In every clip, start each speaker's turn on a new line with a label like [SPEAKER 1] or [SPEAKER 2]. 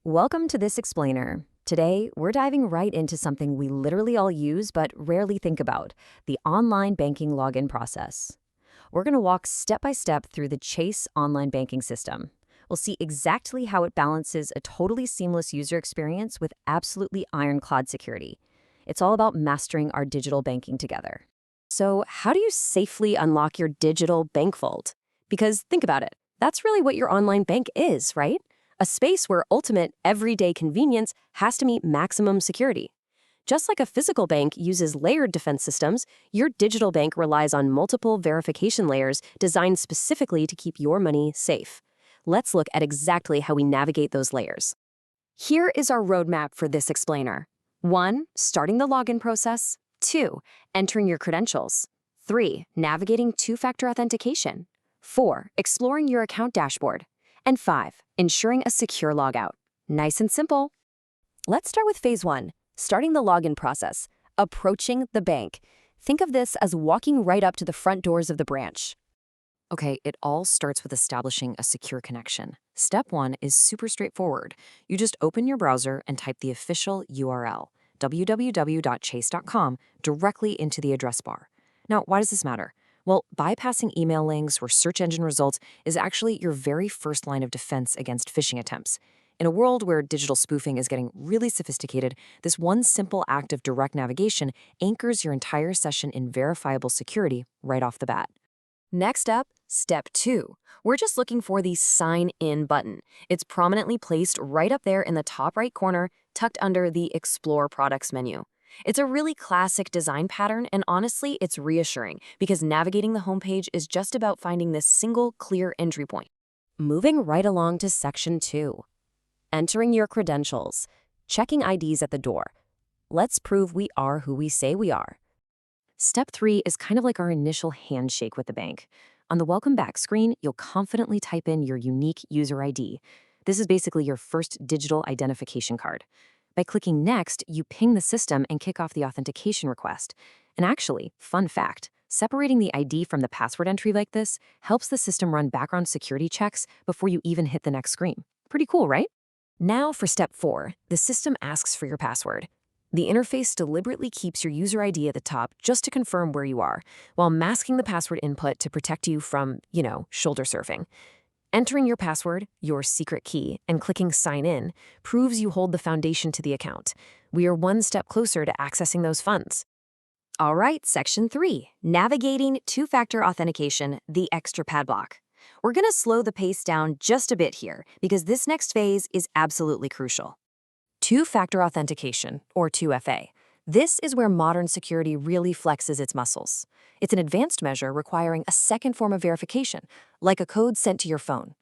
[SPEAKER 1] Welcome to This Explainer. Today, we're diving right into something we literally all use but rarely think about, the online banking login process. We're going to walk step by step through the Chase online banking system. We'll see exactly how it balances a totally seamless user experience with absolutely ironclad security. It's all about mastering our digital banking together. So, how do you safely unlock your digital bank vault? Because think about it, that's really what your online bank is, right? A space where ultimate, everyday convenience has to meet maximum security. Just like a physical bank uses layered defense systems, your digital bank relies on multiple verification layers designed specifically to keep your money safe. Let's look at exactly how we navigate those layers. Here is our roadmap for This Explainer. 1. Starting the login process. 2. Entering your credentials. 3. Navigating two-factor authentication. 4. Exploring your account dashboard. And 5. Ensuring a secure logout. Nice and simple. Let's start with phase 1, starting the login process, approaching the bank. Think of this as walking right up to the front doors of the branch. Okay, it all starts with establishing a secure connection. Step 1 is super straightforward. You just open your browser and type the official URL, www.chase.com, directly into the address bar. Now, why does this matter? Well, bypassing email links or search engine results is actually your very first line of defense against phishing attempts. In a world where digital spoofing is getting really sophisticated, this one simple act of direct navigation anchors your entire session in verifiable security right off the bat. Next up, step 2. We're just looking for the Sign In button. It's prominently placed right up there in the top right corner, tucked under the Explore Products menu. It's a really classic design pattern, and honestly, it's reassuring because navigating the homepage is just about finding this single clear entry point. Moving right along to section 2. Entering your credentials. Checking IDs at the door. Let's prove we are who we say we are. Step 3 is kind of like our initial handshake with the bank. On the Welcome Back screen, you'll confidently type in your unique user ID. This is basically your first digital identification card. By clicking Next, you ping the system and kick off the authentication request. And actually, fun fact, separating the ID from the password entry like this helps the system run background security checks before you even hit the next screen. Pretty cool, right? Now for step 4, the system asks for your password. The interface deliberately keeps your user ID at the top just to confirm where you are, while masking the password input to protect you from, shoulder surfing. Entering your password, your secret key, and clicking Sign In proves you hold the foundation to the account. We are one step closer to accessing those funds. All right, section 3, navigating two-factor authentication, the extra padlock. We're going to slow the pace down just a bit here because this next phase is absolutely crucial. Two-factor authentication, or 2FA. This is where modern security really flexes its muscles. It's an advanced measure requiring a second form of verification, like a code sent to your phone.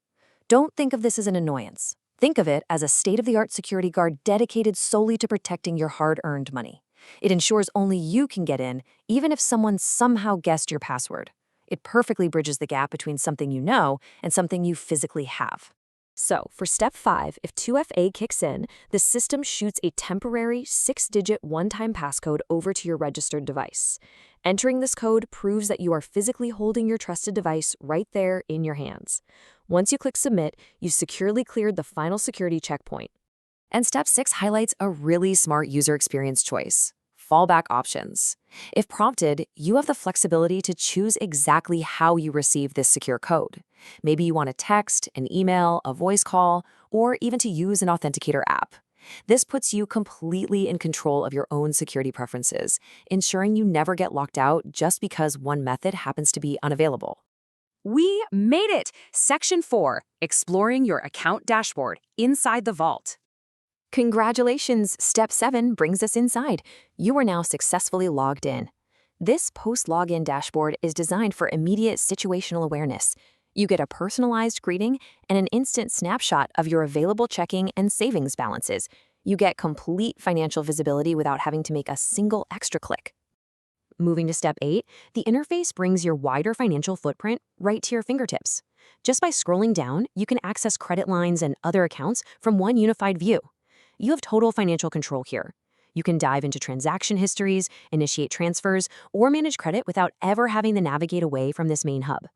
[SPEAKER 1] Don't think of this as an annoyance. Think of it as a state-of-the-art security guard dedicated solely to protecting your hard-earned money. It ensures only you can get in, even if someone somehow guessed your password. It perfectly bridges the gap between something you know and something you physically have. So, for step 5, if 2FA kicks in, the system shoots a temporary 6-digit one-time passcode over to your registered device. Entering this code proves that you are physically holding your trusted device right there in your hands. Once you click Submit, you've securely cleared the final security checkpoint. And step 6 highlights a really smart user experience choice: fallback options. If prompted, you have the flexibility to choose exactly how you receive this secure code. Maybe you want a text, an email, a voice call, or even to use an authenticator app. This puts you completely in control of your own security preferences, ensuring you never get locked out just because one method happens to be unavailable. We made it! Section 4, exploring your account dashboard inside the vault. Congratulations, Step 7 brings us inside. You are now successfully logged in. This post-login dashboard is designed for immediate situational awareness. You get a personalized greeting and an instant snapshot of your available checking and savings balances. You get complete financial visibility without having to make a single extra click. Moving to Step 8, the interface brings your wider financial footprint right to your fingertips. Just by scrolling down, you can access credit lines and other accounts from one unified view. You have total financial control here. You can dive into transaction histories, initiate transfers, or manage credit without ever having to navigate away from this main hub.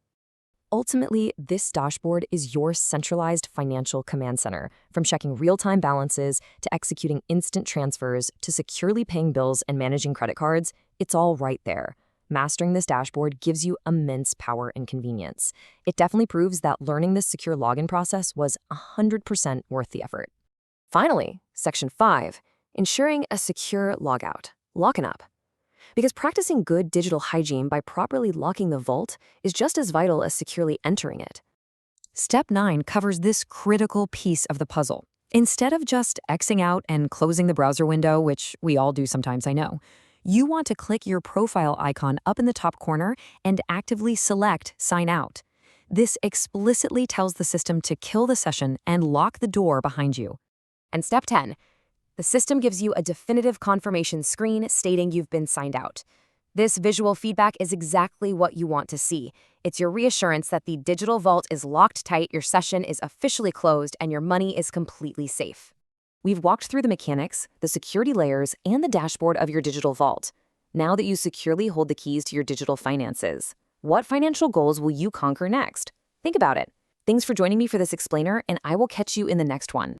[SPEAKER 1] Ultimately, this dashboard is your centralized financial command center. From checking real-time balances to executing instant transfers to securely paying bills and managing credit cards, it's all right there. Mastering this dashboard gives you immense power and convenience. It definitely proves that learning this secure login process was 100% worth the effort. Finally, Section 5, ensuring a secure logout. Locking up. Because practicing good digital hygiene by properly locking the vault is just as vital as securely entering it. Step 9 covers this critical piece of the puzzle. Instead of just Xing out and closing the browser window, which we all do sometimes, I know, you want to click your profile icon up in the top corner and actively select Sign Out. This explicitly tells the system to kill the session and lock the door behind you. And Step 10. The system gives you a definitive confirmation screen stating you've been signed out. This visual feedback is exactly what you want to see. It's your reassurance that the digital vault is locked tight, your session is officially closed, and your money is completely safe. We've walked through the mechanics, the security layers, and the dashboard of your digital vault. Now that you securely hold the keys to your digital finances, what financial goals will you conquer next? Think about it. Thanks for joining me for this explainer, and I will catch you in the next one.